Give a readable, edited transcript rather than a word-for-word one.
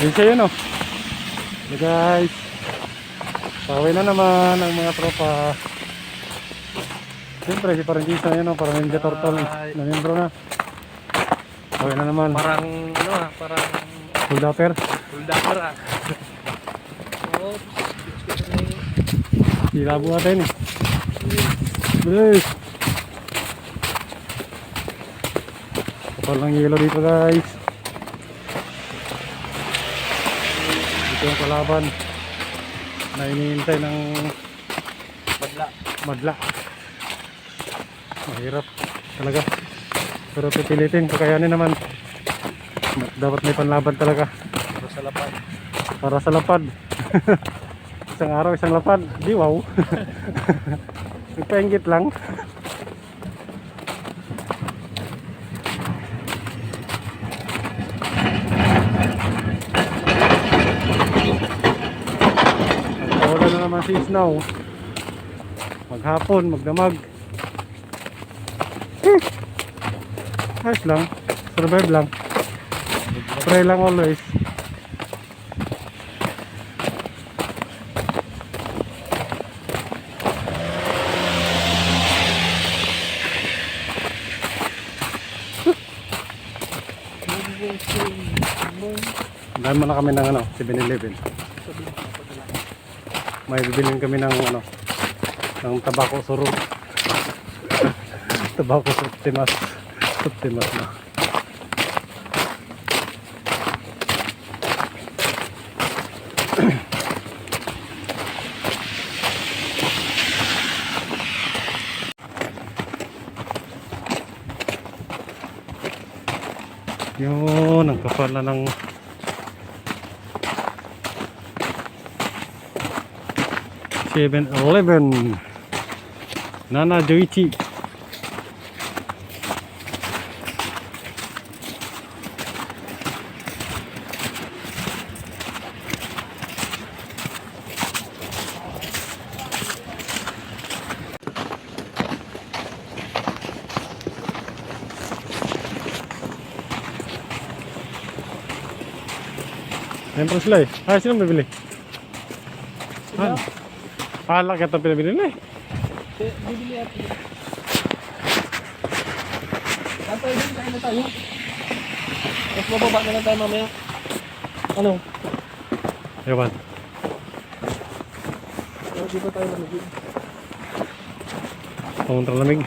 Yun siya yun, oh. So guys, pauwi na naman ang mga tropa. Siyempre si parang Gisa yun, oh, parang Ninja Turtle na membro na. Pauwi na naman. Parang ano parang Full dapper. full dapper Oops. Silabo natin eh. Bilis. Kapal ng yelo dito guys. Ito yung kalaban na iniintay ng madla. Mahirap talaga, pero pipilitin, kakayanin naman. Dapat may panlaban talaga para sa lapad. Isang araw isang lapad, di wow. Nagpainggit lang. Wala na naman si Snow. Maghapon, magdamag. Ayos lang, survive lang. Pray lang always. Dahil muna kami ng 7-Eleven. May bibilin kami ng ng tabako suro. Tabako Septimas na. Yun, ang kapal na ng Seven-Eleven. Nana Joichi. Siyempre sila eh. Sino bibili? Sila? Laki ito pinabili na eh. Bibili at tayo din, kain na tayo. Mas mababa na lang tayo mamaya. Ano? Ewan. Di ba tayo lamigin? Panguntra lamig.